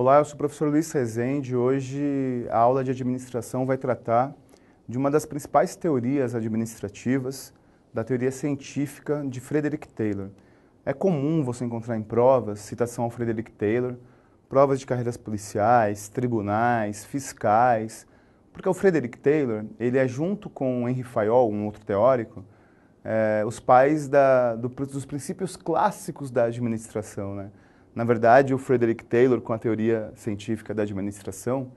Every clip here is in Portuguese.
Olá, eu sou o professor Luiz Rezende. Hoje a aula de administração vai tratar de uma das principais teorias administrativas, da teoria científica de Frederick Taylor. É comum você encontrar em provas citação ao Frederick Taylor, provas de carreiras policiais, tribunais, fiscais, porque o Frederick Taylor, ele é junto com Henry Fayol, um outro teórico, os pais dos princípios clássicos da administração, né? Na verdade, o Frederick Taylor, com a teoria científica da administração,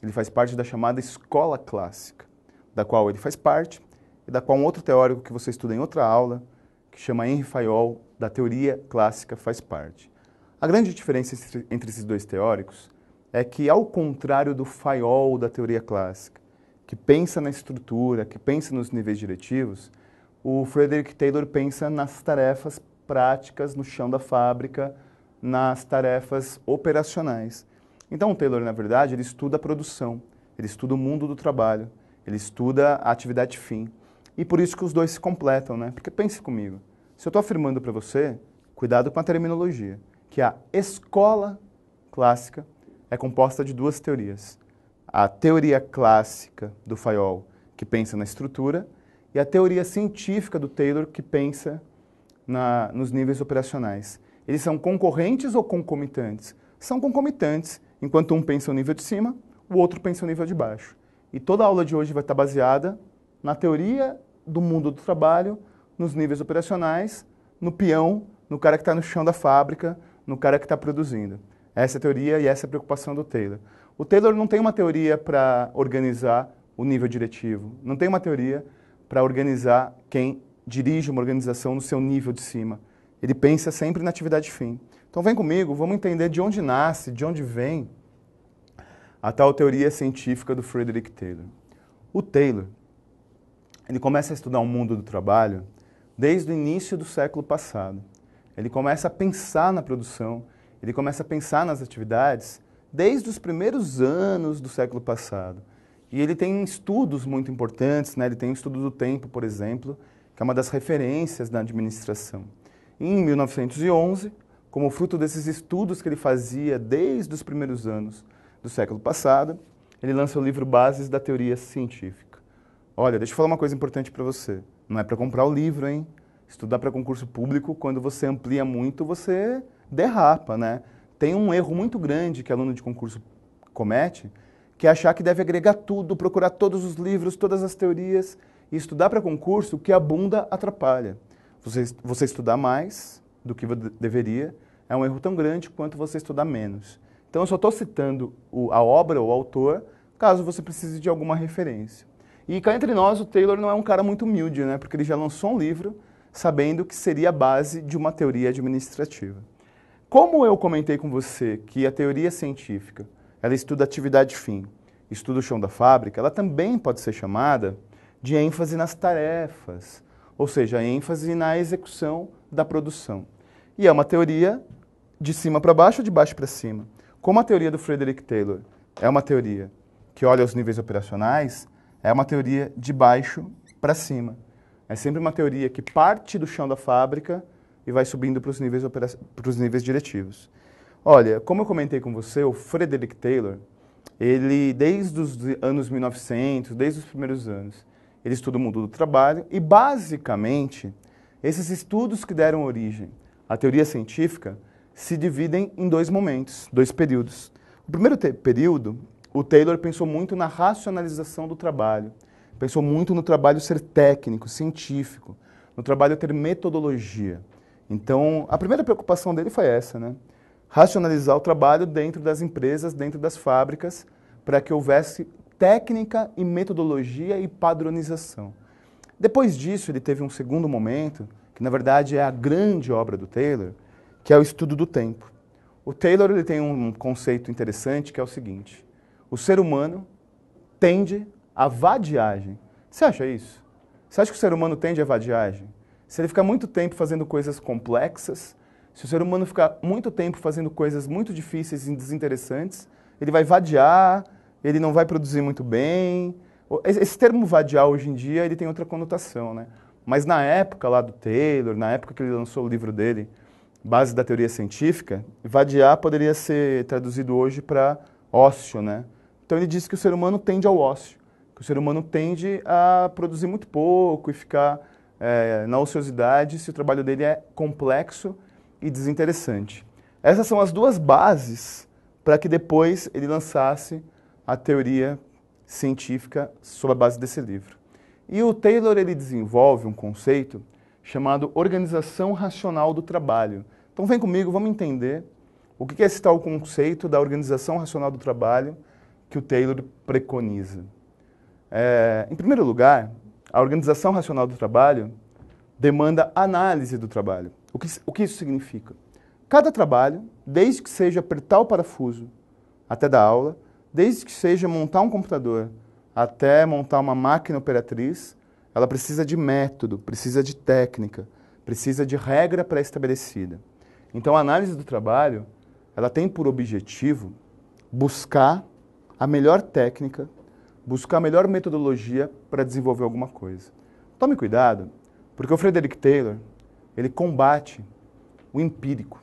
ele faz parte da chamada escola clássica, da qual ele faz parte, e da qual um outro teórico que você estuda em outra aula, que chama Henry Fayol, da teoria clássica, faz parte. A grande diferença entre esses dois teóricos é que, ao contrário do Fayol da teoria clássica, que pensa na estrutura, que pensa nos níveis diretivos, o Frederick Taylor pensa nas tarefas práticas no chão da fábrica, nas tarefas operacionais. Então, o Taylor, na verdade, ele estuda a produção, ele estuda o mundo do trabalho, ele estuda a atividade fim. E por isso que os dois se completam, né? Porque pense comigo, se eu estou afirmando para você, cuidado com a terminologia, que a escola clássica é composta de duas teorias. A teoria clássica do Fayol, que pensa na estrutura, e a teoria científica do Taylor, que pensa nos níveis operacionais. Eles são concorrentes ou concomitantes? São concomitantes, enquanto um pensa o nível de cima, o outro pensa o nível de baixo. E toda a aula de hoje vai estar baseada na teoria do mundo do trabalho, nos níveis operacionais, no peão, no cara que está no chão da fábrica, no cara que está produzindo. Essa é a teoria e essa é a preocupação do Taylor. O Taylor não tem uma teoria para organizar o nível diretivo, não tem uma teoria para organizar quem dirige uma organização no seu nível de cima. Ele pensa sempre na atividade fim. Então vem comigo, vamos entender de onde nasce, de onde vem a tal teoria científica do Frederick Taylor. O Taylor, ele começa a estudar o mundo do trabalho desde o início do século passado. Ele começa a pensar na produção, ele começa a pensar nas atividades desde os primeiros anos do século passado. E ele tem estudos muito importantes, né? Ele tem o estudo do tempo, por exemplo, que é uma das referências da administração. Em 1911, como fruto desses estudos que ele fazia desde os primeiros anos do século passado, ele lança o livro Bases da Teoria Científica. Olha, deixa eu falar uma coisa importante para você. Não é para comprar o livro, hein? Estudar para concurso público, quando você amplia muito, você derrapa, né? Tem um erro muito grande que aluno de concurso comete, que é achar que deve agregar tudo, procurar todos os livros, todas as teorias, e estudar para concurso, o que abunda atrapalha. Você estudar mais do que deveria é um erro tão grande quanto você estudar menos. Então, eu só estou citando a obra ou o autor, caso você precise de alguma referência. E cá entre nós, o Taylor não é um cara muito humilde, né? Porque ele já lançou um livro sabendo que seria a base de uma teoria administrativa. Como eu comentei com você que a teoria científica, ela estuda a atividade fim, estuda o chão da fábrica, ela também pode ser chamada de ênfase nas tarefas, ou seja, ênfase na execução da produção. E é uma teoria de cima para baixo ou de baixo para cima. Como a teoria do Frederick Taylor é uma teoria que olha os níveis operacionais, é uma teoria de baixo para cima. É sempre uma teoria que parte do chão da fábrica e vai subindo para os níveis diretivos. Olha, como eu comentei com você, o Frederick Taylor, ele desde os anos 1900, desde os primeiros anos, ele estuda o mundo do trabalho e, basicamente, esses estudos que deram origem à teoria científica se dividem em dois momentos, dois períodos. O primeiro período, o Taylor pensou muito na racionalização do trabalho, pensou muito no trabalho ser técnico, científico, no trabalho ter metodologia. Então, a primeira preocupação dele foi essa, né? Racionalizar o trabalho dentro das empresas, dentro das fábricas, para que houvesse técnica e metodologia e padronização. Depois disso, ele teve um segundo momento, que na verdade é a grande obra do Taylor, que é o estudo do tempo. O Taylor ele tem um conceito interessante que é o seguinte: o ser humano tende à vadiagem. Você acha isso? Você acha que o ser humano tende à vadiagem? Se ele ficar muito tempo fazendo coisas complexas, se o ser humano ficar muito tempo fazendo coisas muito difíceis e desinteressantes, ele vai vadiar, ele não vai produzir muito bem. Esse termo vadiar hoje em dia ele tem outra conotação, né? Mas na época lá do Taylor, na época que ele lançou o livro dele, base da teoria científica, vadiar poderia ser traduzido hoje para ócio, né? Então ele diz que o ser humano tende ao ócio, que o ser humano tende a produzir muito pouco e ficar na ociosidade se o trabalho dele é complexo e desinteressante. Essas são as duas bases para que depois ele lançasse a teoria científica sobre a base desse livro. E o Taylor ele desenvolve um conceito chamado organização racional do trabalho. Então vem comigo, vamos entender o que é esse tal conceito da organização racional do trabalho que o Taylor preconiza. Em primeiro lugar, a organização racional do trabalho demanda análise do trabalho. O que isso significa? Cada trabalho, desde que seja apertar o parafuso até dar aula, desde que seja montar um computador até montar uma máquina operatriz, ela precisa de método, precisa de técnica, precisa de regra pré-estabelecida. Então a análise do trabalho, ela tem por objetivo buscar a melhor técnica, buscar a melhor metodologia para desenvolver alguma coisa. Tome cuidado, porque o Frederick Taylor, ele combate o empírico,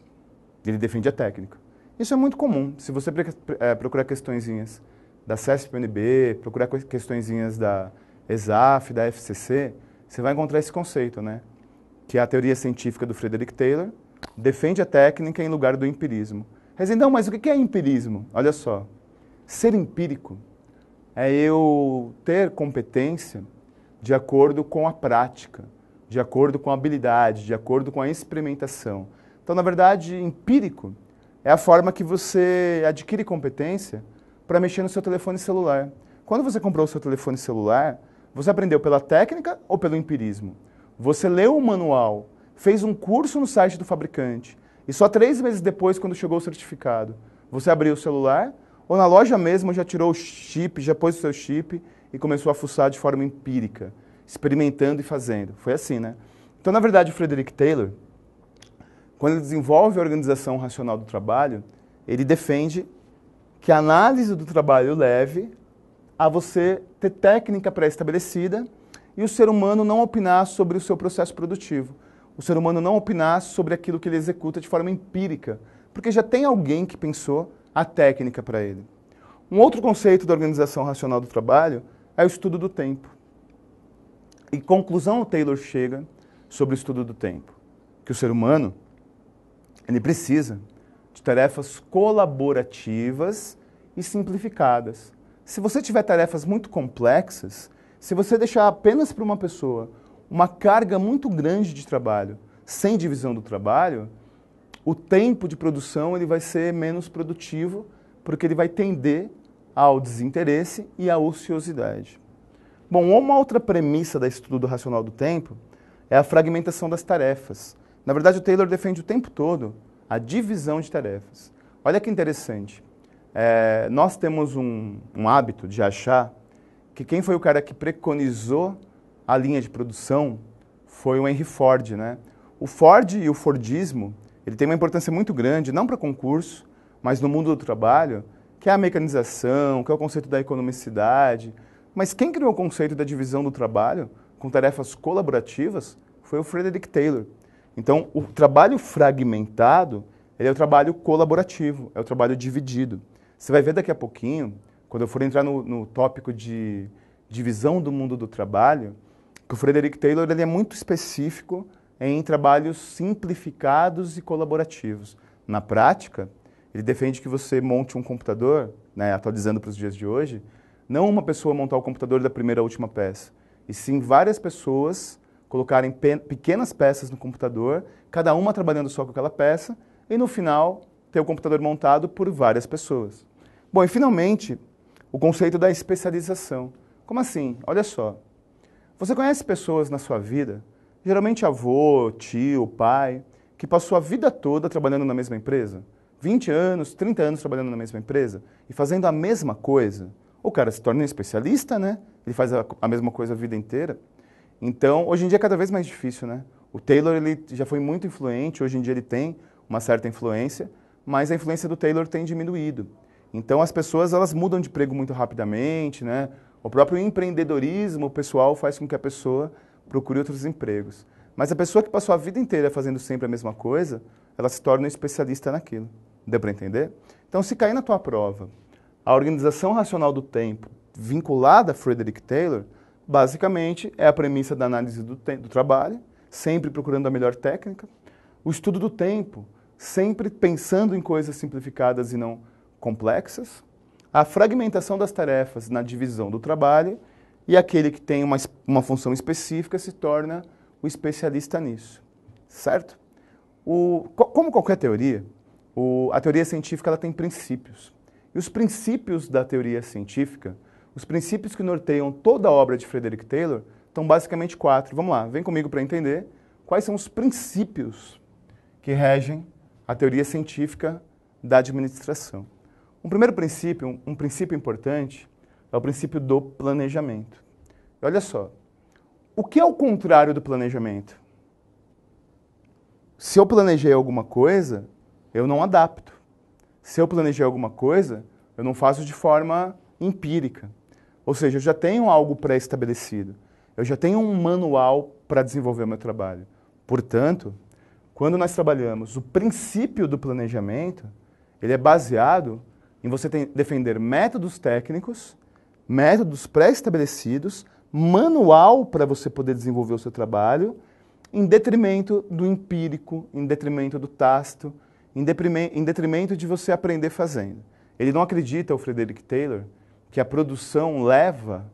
ele defende a técnica. Isso é muito comum. Se você procurar questõezinhas da CESP-UNB, procurar questõezinhas da ESAF, da FCC, você vai encontrar esse conceito, né? Que é a teoria científica do Frederick Taylor, defende a técnica em lugar do empirismo. Rezendão, mas o que é empirismo? Olha só, ser empírico é eu ter competência de acordo com a prática, de acordo com a habilidade, de acordo com a experimentação. Então, na verdade, empírico é a forma que você adquire competência para mexer no seu telefone celular. Quando você comprou o seu telefone celular, você aprendeu pela técnica ou pelo empirismo? Você leu o manual, fez um curso no site do fabricante e só 3 meses depois, quando chegou o certificado, você abriu o celular ou na loja mesmo já tirou o chip, já pôs o seu chip e começou a fuçar de forma empírica, experimentando e fazendo. Foi assim, né? Então, na verdade, o Frederick Taylor, quando ele desenvolve a organização racional do trabalho, ele defende que a análise do trabalho leve a você ter técnica pré-estabelecida e o ser humano não opinar sobre o seu processo produtivo. O ser humano não opinar sobre aquilo que ele executa de forma empírica, porque já tem alguém que pensou a técnica para ele. Um outro conceito da organização racional do trabalho é o estudo do tempo. E conclusão o Taylor chega sobre o estudo do tempo? Que o ser humano ele precisa de tarefas colaborativas e simplificadas. Se você tiver tarefas muito complexas, se você deixar apenas para uma pessoa uma carga muito grande de trabalho, sem divisão do trabalho, o tempo de produção ele vai ser menos produtivo, porque ele vai tender ao desinteresse e à ociosidade. Bom, uma outra premissa do estudo racional do tempo é a fragmentação das tarefas. Na verdade, o Taylor defende o tempo todo a divisão de tarefas. Olha que interessante. Nós temos um hábito de achar que quem foi o cara que preconizou a linha de produção foi o Henry Ford, né? O Ford e o Fordismo, ele tem uma importância muito grande, não para concurso, mas no mundo do trabalho, que é a mecanização, que é o conceito da economicidade. Mas quem criou o conceito da divisão do trabalho com tarefas colaborativas foi o Frederick Taylor. Então, o trabalho fragmentado, ele é o trabalho colaborativo, é o trabalho dividido. Você vai ver daqui a pouquinho, quando eu for entrar no tópico de divisão do mundo do trabalho, que o Frederick Taylor ele é muito específico em trabalhos simplificados e colaborativos. Na prática, ele defende que você monte um computador, né, atualizando para os dias de hoje, não uma pessoa montar o computador da primeira à última peça, e sim várias pessoas colocarem pequenas peças no computador, cada uma trabalhando só com aquela peça, e no final ter o computador montado por várias pessoas. Bom, e finalmente, o conceito da especialização. Como assim? Olha só. Você conhece pessoas na sua vida, geralmente avô, tio, pai, que passou a vida toda trabalhando na mesma empresa? 20 anos, 30 anos trabalhando na mesma empresa e fazendo a mesma coisa? O cara se torna um especialista, né? Ele faz a mesma coisa a vida inteira. Então, hoje em dia é cada vez mais difícil, né? O Taylor ele já foi muito influente, hoje em dia ele tem uma certa influência, mas a influência do Taylor tem diminuído. Então, as pessoas elas mudam de emprego muito rapidamente, né? O próprio empreendedorismo pessoal faz com que a pessoa procure outros empregos. Mas a pessoa que passou a vida inteira fazendo sempre a mesma coisa, ela se torna um especialista naquilo. Deu para entender? Então, se cair na tua prova a organização racional do tempo vinculada a Frederick Taylor, basicamente é a premissa da análise do trabalho, sempre procurando a melhor técnica, o estudo do tempo, sempre pensando em coisas simplificadas e não complexas, a fragmentação das tarefas na divisão do trabalho, e aquele que tem uma função específica se torna o especialista nisso, certo? Como qualquer teoria, a teoria científica ela tem princípios. E os princípios da teoria científica, os princípios que norteiam toda a obra de Frederick Taylor, estão basicamente 4. Vamos lá, vem comigo para entender quais são os princípios que regem a teoria científica da administração. Um primeiro princípio, um princípio importante, é o princípio do planejamento. E olha só, o que é o contrário do planejamento? Se eu planejei alguma coisa, eu não adapto. Se eu planejei alguma coisa, eu não faço de forma empírica. Ou seja, eu já tenho algo pré-estabelecido. Eu já tenho um manual para desenvolver o meu trabalho. Portanto, quando nós trabalhamos o princípio do planejamento, ele é baseado em você defender métodos técnicos, métodos pré-estabelecidos, manual para você poder desenvolver o seu trabalho, em detrimento do empírico, em detrimento do tácito, em detrimento de você aprender fazendo. Ele não acredita, o Frederick Taylor, que a produção leva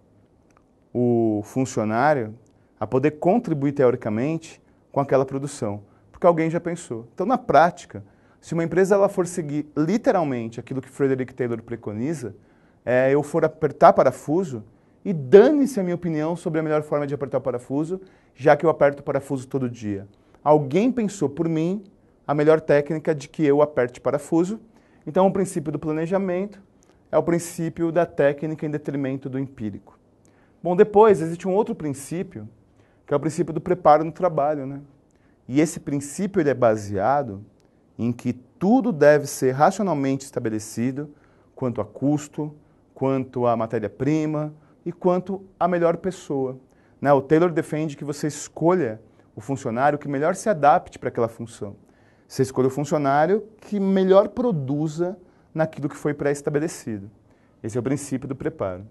o funcionário a poder contribuir teoricamente com aquela produção, porque alguém já pensou. Então, na prática, se uma empresa ela for seguir literalmente aquilo que Frederick Taylor preconiza, eu for apertar parafuso e dane-se a minha opinião sobre a melhor forma de apertar o parafuso, já que eu aperto o parafuso todo dia. Alguém pensou por mim a melhor técnica de que eu aperte parafuso. Então, o princípio do planejamento é o princípio da técnica em detrimento do empírico. Bom, depois existe um outro princípio, que é o princípio do preparo no trabalho, né? E esse princípio ele é baseado em que tudo deve ser racionalmente estabelecido quanto a custo, quanto a matéria-prima e quanto a melhor pessoa. Né? O Taylor defende que você escolha o funcionário que melhor se adapte para aquela função. Você escolhe o funcionário que melhor produza naquilo que foi pré-estabelecido. Esse é o princípio do preparo.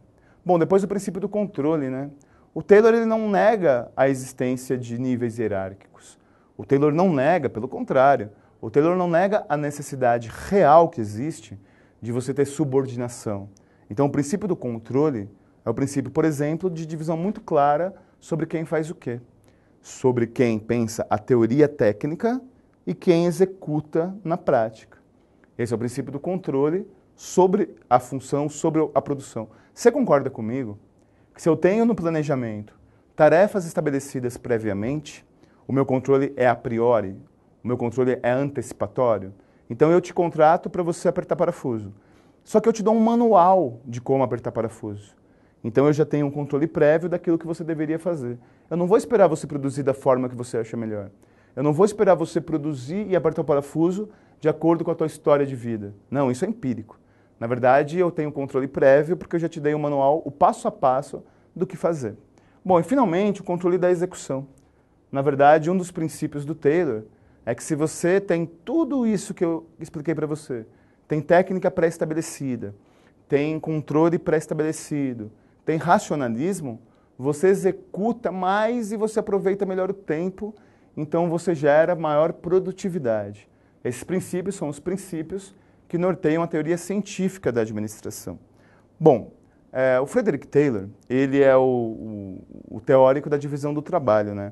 Bom, depois o princípio do controle, né? O Taylor ele não nega a existência de níveis hierárquicos. O Taylor não nega, pelo contrário, o Taylor não nega a necessidade real que existe de você ter subordinação. Então, o princípio do controle é o princípio, por exemplo, de divisão muito clara sobre quem faz o quê. Sobre quem pensa a teoria técnica e quem executa na prática. Esse é o princípio do controle sobre a função, sobre a produção. Você concorda comigo que se eu tenho no planejamento tarefas estabelecidas previamente, o meu controle é a priori, o meu controle é antecipatório? Então eu te contrato para você apertar parafuso. Só que eu te dou um manual de como apertar parafuso. Então eu já tenho um controle prévio daquilo que você deveria fazer. Eu não vou esperar você produzir da forma que você acha melhor. Eu não vou esperar você produzir e apertar o parafuso de acordo com a tua história de vida. Não, isso é empírico. Na verdade, eu tenho um controle prévio porque eu já te dei um manual, o passo a passo do que fazer. Bom, e finalmente, o controle da execução. Na verdade, um dos princípios do Taylor é que se você tem tudo isso que eu expliquei para você, tem técnica pré-estabelecida, tem controle pré-estabelecido, tem racionalismo, você executa mais e você aproveita melhor o tempo, então você gera maior produtividade. Esses princípios são os princípios que norteiam a teoria científica da administração. Bom, o Frederick Taylor, ele é o teórico da divisão do trabalho, né?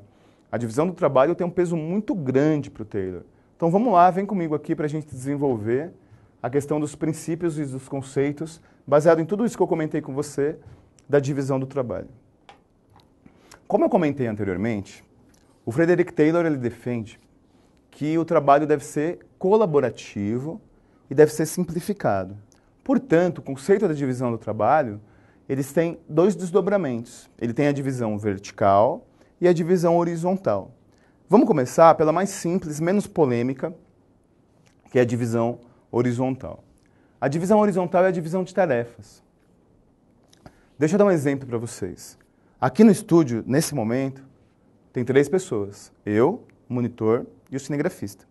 A divisão do trabalho tem um peso muito grande para o Taylor. Então vamos lá, vem comigo aqui para a gente desenvolver a questão dos princípios e dos conceitos, baseado em tudo isso que eu comentei com você, da divisão do trabalho. Como eu comentei anteriormente, o Frederick Taylor ele defende que o trabalho deve ser colaborativo e deve ser simplificado. Portanto, o conceito da divisão do trabalho, eles têm dois desdobramentos. Ele tem a divisão vertical e a divisão horizontal. Vamos começar pela mais simples, menos polêmica, que é a divisão horizontal. A divisão horizontal é a divisão de tarefas. Deixa eu dar um exemplo para vocês. Aqui no estúdio, nesse momento, tem 3 pessoas. Eu, o monitor e o cinegrafista.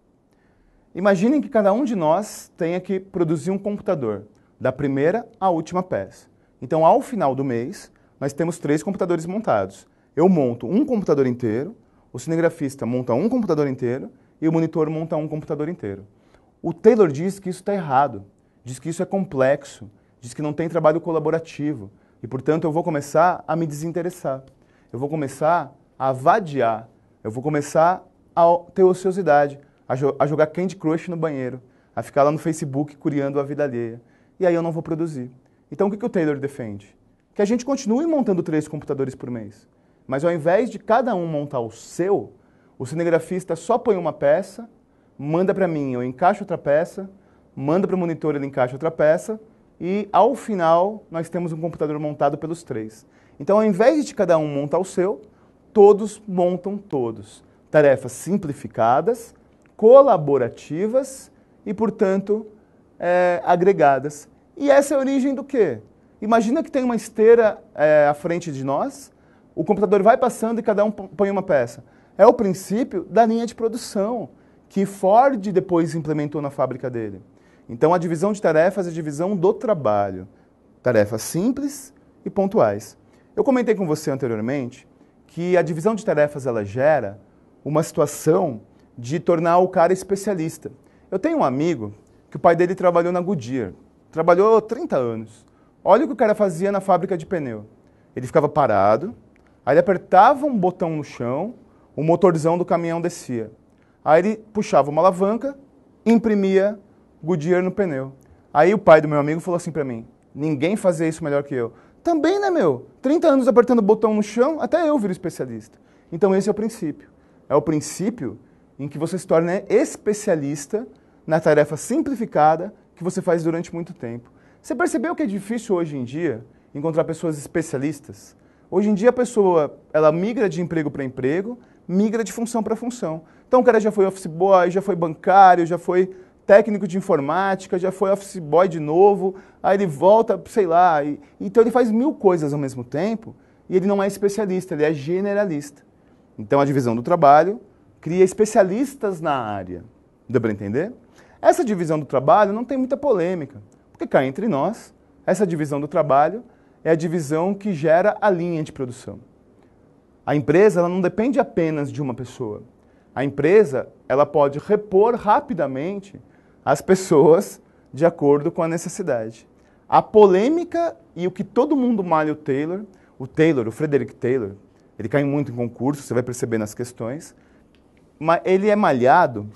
Imaginem que cada um de nós tenha que produzir um computador, da primeira à última peça. Então, ao final do mês, nós temos 3 computadores montados. Eu monto um computador inteiro, o cinegrafista monta um computador inteiro e o monitor monta um computador inteiro. O Taylor diz que isso está errado, diz que isso é complexo, diz que não tem trabalho colaborativo e, portanto, eu vou começar a me desinteressar. Eu vou começar a vadiar, eu vou começar a ter ociosidade, a jogar Candy Crush no banheiro, a ficar lá no Facebook curiando a vida alheia. E aí eu não vou produzir. Então o que o Taylor defende? Que a gente continue montando 3 computadores por mês. Mas ao invés de cada um montar o seu, o cinegrafista só põe uma peça, manda para mim, eu encaixo outra peça, manda para o monitor, ele encaixa outra peça, e ao final nós temos um computador montado pelos 3. Então ao invés de cada um montar o seu, todos montam todos. Tarefas simplificadas, colaborativas e, portanto, agregadas. E essa é a origem do quê? Imagina que tem uma esteira à frente de nós, o computador vai passando e cada um põe uma peça. É o princípio da linha de produção, que Ford depois implementou na fábrica dele. Então, a divisão de tarefas é a divisão do trabalho. Tarefas simples e pontuais. Eu comentei com você anteriormente que a divisão de tarefas ela gera uma situação de tornar o cara especialista. Eu tenho um amigo que o pai dele trabalhou na Goodyear. Trabalhou 30 anos. Olha o que o cara fazia na fábrica de pneu. Ele ficava parado, aí ele apertava um botão no chão, o motorzão do caminhão descia. Aí ele puxava uma alavanca, imprimia Goodyear no pneu. Aí o pai do meu amigo falou assim pra mim, ninguém fazia isso melhor que eu. Também, né, meu? 30 anos apertando o botão no chão, até eu viro especialista. Então esse é o princípio. É o princípio em que você se torna especialista na tarefa simplificada que você faz durante muito tempo. Você percebeu que é difícil hoje em dia encontrar pessoas especialistas? Hoje em dia a pessoa, ela migra de emprego para emprego, migra de função para função. Então o cara já foi office boy, já foi bancário, já foi técnico de informática, já foi office boy de novo, aí ele volta, sei lá. Então ele faz 1000 coisas ao mesmo tempo e ele não é especialista, ele é generalista. Então a divisão do trabalho cria especialistas na área. Deu para entender? Essa divisão do trabalho não tem muita polêmica, porque cá entre nós, essa divisão do trabalho é a divisão que gera a linha de produção. A empresa ela não depende apenas de uma pessoa. A empresa ela pode repor rapidamente as pessoas de acordo com a necessidade. A polêmica e o que todo mundo malha o Frederick Taylor, ele cai muito em concurso, você vai perceber nas questões, mas ele é malhado,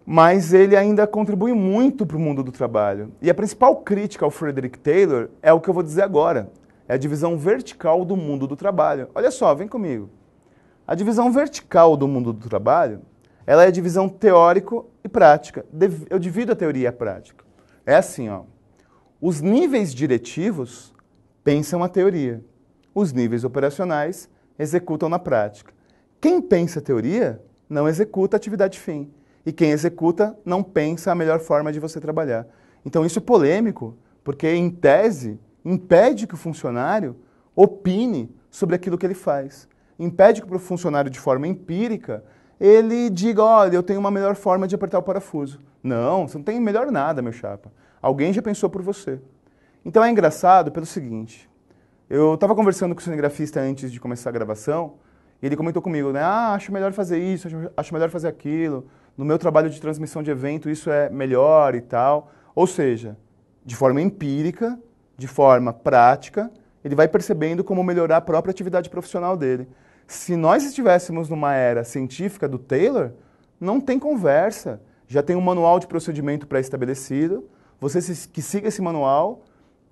mas ele ainda contribui muito para o mundo do trabalho. E a principal crítica ao Frederick Taylor é o que eu vou dizer agora, é a divisão vertical do mundo do trabalho. Olha só, vem comigo. A divisão vertical do mundo do trabalho, ela é a divisão teórico e prática. Eu divido a teoria e a prática. É assim, ó. Os níveis diretivos pensam a teoria. Os níveis operacionais executam na prática. Quem pensa a teoria não executa a atividade fim. E quem executa não pensa a melhor forma de você trabalhar. Então isso é polêmico, porque em tese impede que o funcionário opine sobre aquilo que ele faz. Impede que o funcionário, de forma empírica, ele diga, olha, eu tenho uma melhor forma de apertar o parafuso. Não, você não tem melhor nada, meu chapa. Alguém já pensou por você. Então é engraçado pelo seguinte, eu estava conversando com o cinegrafista antes de começar a gravação, e ele comentou comigo, né, acho melhor fazer isso, acho melhor fazer aquilo, no meu trabalho de transmissão de evento isso é melhor e tal. Ou seja, de forma empírica, de forma prática, ele vai percebendo como melhorar a própria atividade profissional dele. Se nós estivéssemos numa era científica do Taylor, não tem conversa. Já tem um manual de procedimento pré-estabelecido, você que siga esse manual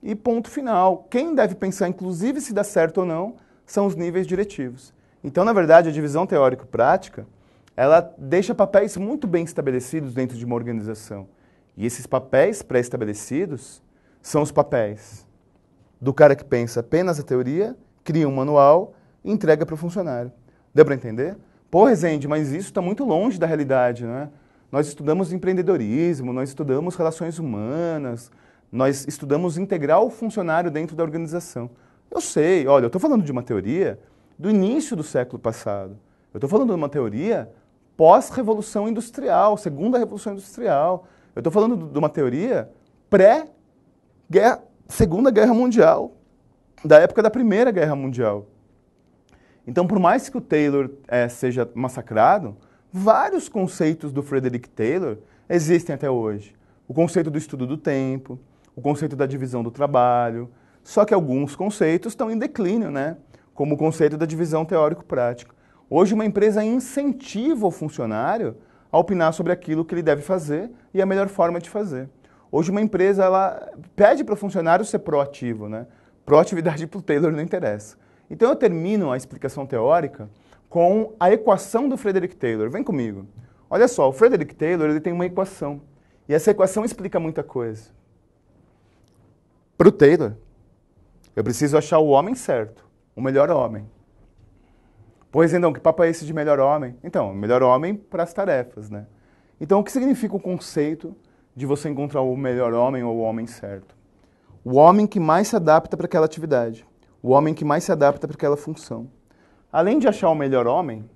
e ponto final. Quem deve pensar, inclusive, se dá certo ou não, são os níveis diretivos. Então, na verdade, a divisão teórico-prática, ela deixa papéis muito bem estabelecidos dentro de uma organização. E esses papéis pré-estabelecidos são os papéis do cara que pensa apenas a teoria, cria um manual e entrega para o funcionário. Deu para entender? Pô, Rezende, mas isso está muito longe da realidade, não é? Nós estudamos empreendedorismo, nós estudamos relações humanas, nós estudamos integrar o funcionário dentro da organização. Eu sei, olha, eu estou falando de uma teoria do início do século passado. Eu estou falando de uma teoria pós-revolução industrial, segunda revolução industrial. Eu estou falando de uma teoria pré-segunda guerra mundial, da época da Primeira Guerra Mundial. Então, por mais que o Taylor seja massacrado, vários conceitos do Frederick Taylor existem até hoje. O conceito do estudo do tempo, o conceito da divisão do trabalho, só que alguns conceitos estão em declínio, né? Como o conceito da divisão teórico-prática. Hoje, uma empresa incentiva o funcionário a opinar sobre aquilo que ele deve fazer e a melhor forma de fazer. Hoje, uma empresa ela pede para o funcionário ser proativo, né? Proatividade para o Taylor não interessa. Então, eu termino a explicação teórica com a equação do Frederick Taylor. Vem comigo. Olha só, o Frederick Taylor ele tem uma equação. E essa equação explica muita coisa. Para o Taylor, eu preciso achar o homem certo, o melhor homem. Pois então, que papo é esse de melhor homem? Então, melhor homem para as tarefas, né? Então, o que significa o conceito de você encontrar o melhor homem ou o homem certo? O homem que mais se adapta para aquela atividade. O homem que mais se adapta para aquela função. Além de achar o melhor homem,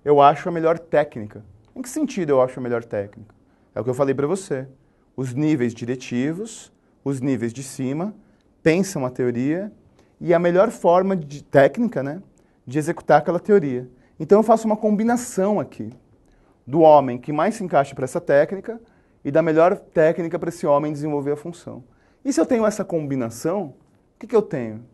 eu acho a melhor técnica. Em que sentido eu acho a melhor técnica? É o que eu falei para você. Os níveis diretivos, os níveis de cima, pensam a teoria e a melhor forma de técnica, né, de executar aquela teoria. Então eu faço uma combinação aqui do homem que mais se encaixa para essa técnica e da melhor técnica para esse homem desenvolver a função. E se eu tenho essa combinação, o que eu tenho?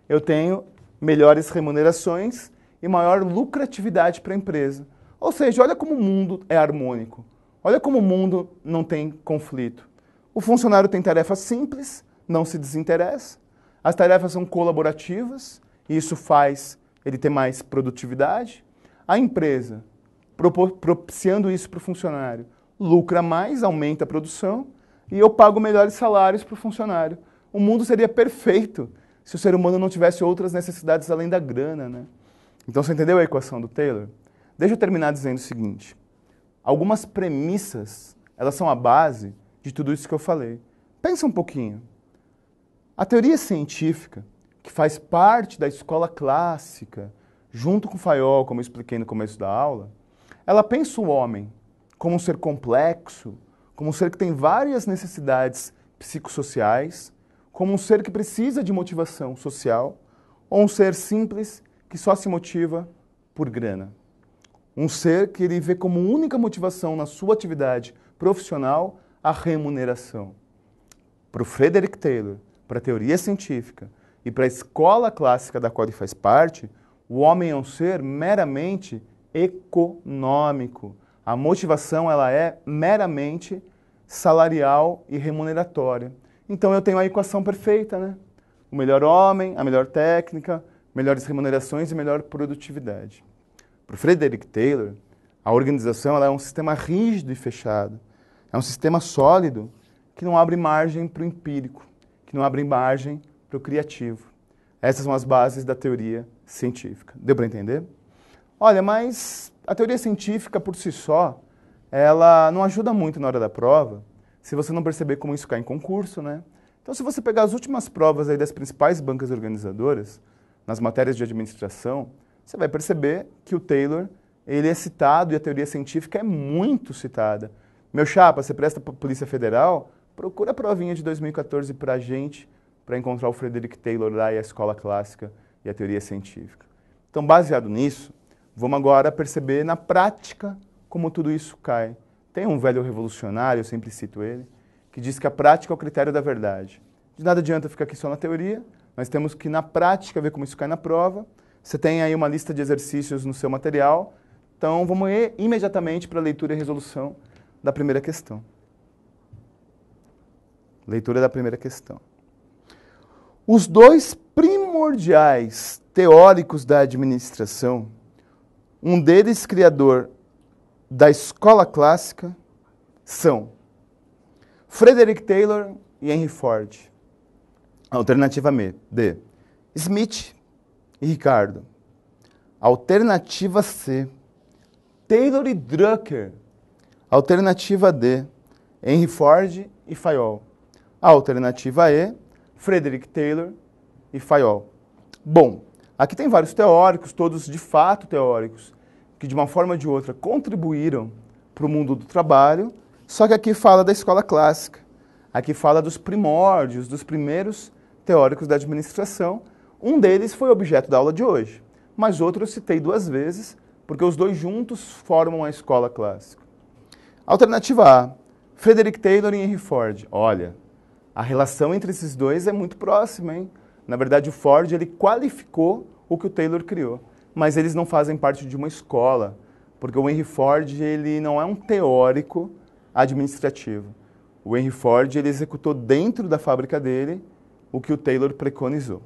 Eu tenho melhores remunerações e maior lucratividade para a empresa. Ou seja, olha como o mundo é harmônico. Olha como o mundo não tem conflito. O funcionário tem tarefas simples, não se desinteressa. As tarefas são colaborativas e isso faz ele ter mais produtividade. A empresa, propiciando isso para o funcionário, lucra mais, aumenta a produção e eu pago melhores salários para o funcionário. O mundo seria perfeito se o ser humano não tivesse outras necessidades além da grana, né? Então, você entendeu a equação do Taylor? Deixa eu terminar dizendo o seguinte. Algumas premissas, elas são a base de tudo isso que eu falei. Pensa um pouquinho. A teoria científica, que faz parte da escola clássica, junto com Fayol, como eu expliquei no começo da aula, ela pensa o homem como um ser complexo, como um ser que tem várias necessidades psicossociais, como um ser que precisa de motivação social, ou um ser simples que só se motiva por grana. Um ser que ele vê como única motivação na sua atividade profissional a remuneração. Para o Frederick Taylor, para a teoria científica e para a escola clássica da qual ele faz parte, o homem é um ser meramente econômico. A motivação ela é meramente salarial e remuneratória. Então eu tenho a equação perfeita, né? O melhor homem, a melhor técnica, melhores remunerações e melhor produtividade. Para o Frederick Taylor, a organização ela é um sistema rígido e fechado. É um sistema sólido que não abre margem para o empírico, que não abre margem para o criativo. Essas são as bases da teoria científica. Deu para entender? Olha, mas a teoria científica por si só, ela não ajuda muito na hora da prova, se você não perceber como isso cai em concurso, né? Então, se você pegar as últimas provas aí das principais bancas organizadoras, nas matérias de administração, você vai perceber que o Taylor, ele é citado e a teoria científica é muito citada. Meu chapa, você presta para a Polícia Federal, procura a provinha de 2014 para a gente, para encontrar o Frederick Taylor lá e a escola clássica e a teoria científica. Então, baseado nisso, vamos agora perceber na prática como tudo isso cai. Tem um velho revolucionário, eu sempre cito ele, que diz que a prática é o critério da verdade. De nada adianta ficar aqui só na teoria, nós temos que, na prática, ver como isso cai na prova. Você tem aí uma lista de exercícios no seu material, então vamos ir imediatamente para a leitura e resolução da primeira questão. Leitura da primeira questão. Os dois primordiais teóricos da administração, um deles criador da escola clássica, são Frederick Taylor e Henry Ford. Alternativa D. Smith e Ricardo. Alternativa C. Taylor e Drucker. Alternativa D. Henry Ford e Fayol. Alternativa E. Frederick Taylor e Fayol. Bom, aqui tem vários teóricos, todos de fato teóricos, que de uma forma ou de outra contribuíram para o mundo do trabalho, só que aqui fala da escola clássica, aqui fala dos primórdios, dos primeiros teóricos da administração. Um deles foi objeto da aula de hoje, mas outro eu citei 2 vezes, porque os dois juntos formam a escola clássica. Alternativa A, Frederick Taylor e Henry Ford. Olha, a relação entre esses dois é muito próxima, hein? Na verdade, o Ford ele qualificou o que o Taylor criou, mas eles não fazem parte de uma escola, porque o Henry Ford ele não é um teórico administrativo. O Henry Ford ele executou dentro da fábrica dele o que o Taylor preconizou.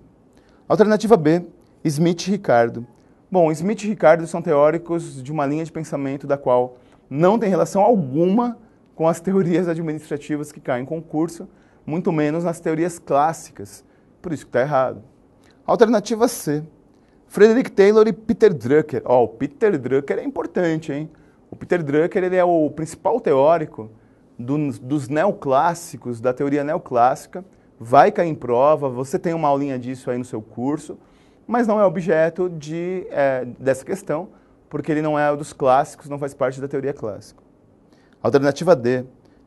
Alternativa B, Smith e Ricardo. Bom, Smith e Ricardo são teóricos de uma linha de pensamento da qual não tem relação alguma com as teorias administrativas que caem em concurso, muito menos nas teorias clássicas. Por isso que está errado. Alternativa C, Frederick Taylor e Peter Drucker. O Peter Drucker é importante, hein? O Peter Drucker ele é o principal teórico dos neoclássicos, da teoria neoclássica. Vai cair em prova, você tem uma aulinha disso aí no seu curso, mas não é objeto dessa questão, porque ele não é dos clássicos, não faz parte da teoria clássica. Alternativa D,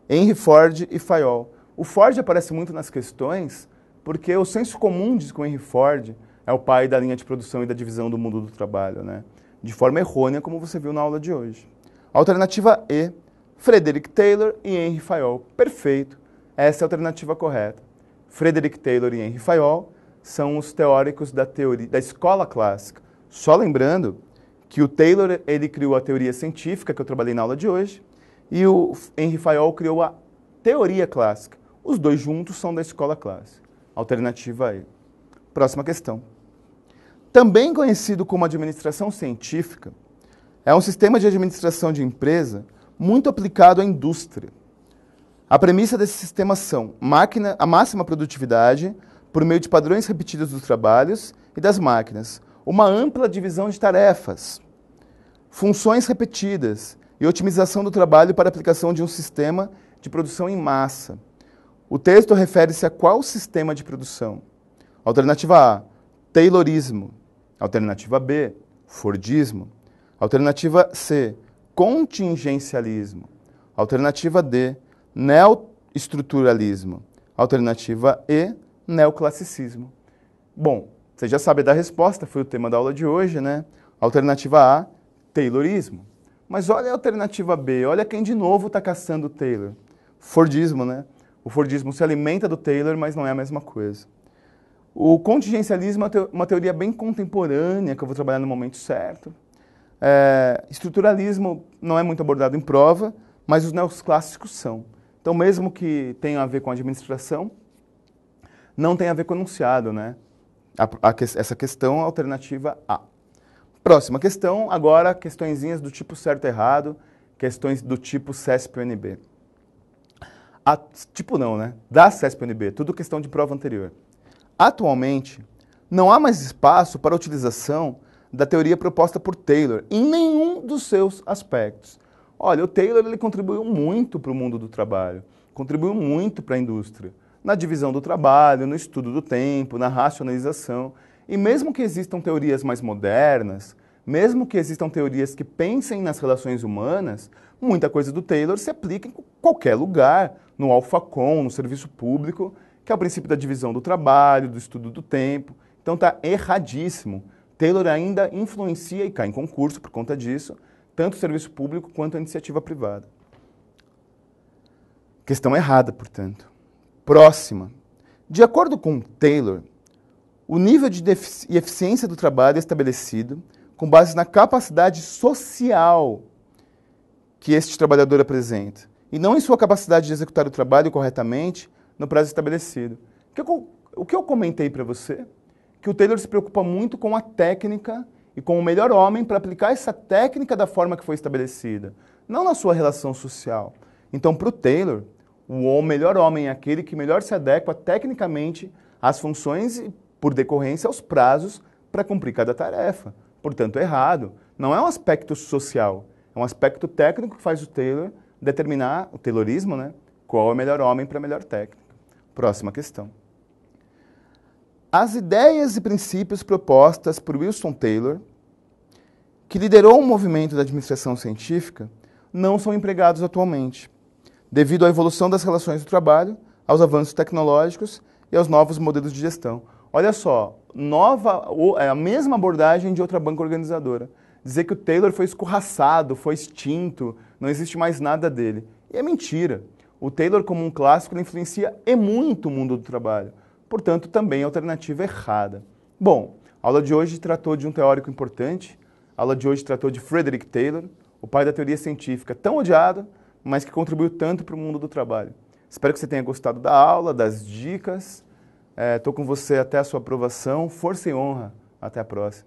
Henry Ford e Fayol. O Ford aparece muito nas questões porque o senso comum diz que o Henry Ford é o pai da linha de produção e da divisão do mundo do trabalho, né? De forma errônea, como você viu na aula de hoje. Alternativa E, Frederick Taylor e Henry Fayol. Perfeito, essa é a alternativa correta. Frederick Taylor e Henry Fayol são os teóricos da escola clássica. Só lembrando que o Taylor ele criou a teoria científica, que eu trabalhei na aula de hoje, e o Henry Fayol criou a teoria clássica. Os dois juntos são da escola clássica. Alternativa E. Próxima questão. Também conhecido como administração científica, é um sistema de administração de empresa muito aplicado à indústria. A premissa desse sistema são a máxima produtividade por meio de padrões repetidos dos trabalhos e das máquinas, uma ampla divisão de tarefas, funções repetidas e otimização do trabalho para aplicação de um sistema de produção em massa. O texto refere-se a qual sistema de produção? Alternativa A, Taylorismo. Alternativa B, Fordismo. Alternativa C, contingencialismo. Alternativa D, neoestruturalismo. Alternativa E, neoclassicismo. Bom, você já sabe da resposta, foi o tema da aula de hoje, né? Alternativa A, Taylorismo. Mas olha a alternativa B, olha quem de novo está caçando o Taylor. Fordismo, né? O Fordismo se alimenta do Taylor, mas não é a mesma coisa. O contingencialismo é uma teoria bem contemporânea, que eu vou trabalhar no momento certo. Estruturalismo não é muito abordado em prova, mas os neoclássicos são. Então, mesmo que tenha a ver com administração, não tem a ver com enunciado, né? Essa questão, alternativa A. Próxima questão, agora questõezinhas do tipo certo e errado, questões do tipo CESP-UNB. Tipo não, né? Da CESP-UNB, tudo questão de prova anterior. Atualmente, não há mais espaço para a utilização da teoria proposta por Taylor em nenhum dos seus aspectos. Olha, o Taylor ele contribuiu muito para o mundo do trabalho, contribuiu muito para a indústria, na divisão do trabalho, no estudo do tempo, na racionalização. E mesmo que existam teorias mais modernas, mesmo que existam teorias que pensem nas relações humanas, muita coisa do Taylor se aplica em qualquer lugar, no Alphacom, no serviço público, que é o princípio da divisão do trabalho, do estudo do tempo. Então está erradíssimo. Taylor ainda influencia e cai em concurso por conta disso, tanto o serviço público quanto a iniciativa privada. Questão errada, portanto. Próxima. De acordo com Taylor, o nível de eficiência do trabalho é estabelecido com base na capacidade social que este trabalhador apresenta, e não em sua capacidade de executar o trabalho corretamente no prazo estabelecido. O que eu comentei para você? Que o Taylor se preocupa muito com a técnica e com o melhor homem para aplicar essa técnica da forma que foi estabelecida, não na sua relação social. Então, para o Taylor, o melhor homem é aquele que melhor se adequa tecnicamente às funções e, por decorrência, aos prazos para cumprir cada tarefa. Portanto, é errado. Não é um aspecto social, é um aspecto técnico que faz o Taylor determinar, o Taylorismo, né, qual é o melhor homem para a melhor técnica. Próxima questão. As ideias e princípios propostas por Wilson Taylor que liderou um movimento da administração científica, não são empregados atualmente, devido à evolução das relações do trabalho, aos avanços tecnológicos e aos novos modelos de gestão. Olha só, a mesma abordagem de outra banca organizadora. Dizer que o Taylor foi escorraçado, foi extinto, não existe mais nada dele. E é mentira. O Taylor, como um clássico, ele influencia e muito o mundo do trabalho. Portanto, também é alternativa errada. Bom, a aula de hoje tratou de um teórico importante. A aula de hoje tratou de Frederick Taylor, o pai da teoria científica tão odiado, mas que contribuiu tanto para o mundo do trabalho. Espero que você tenha gostado da aula, das dicas. Estou com você até a sua aprovação. Força e honra. Até a próxima.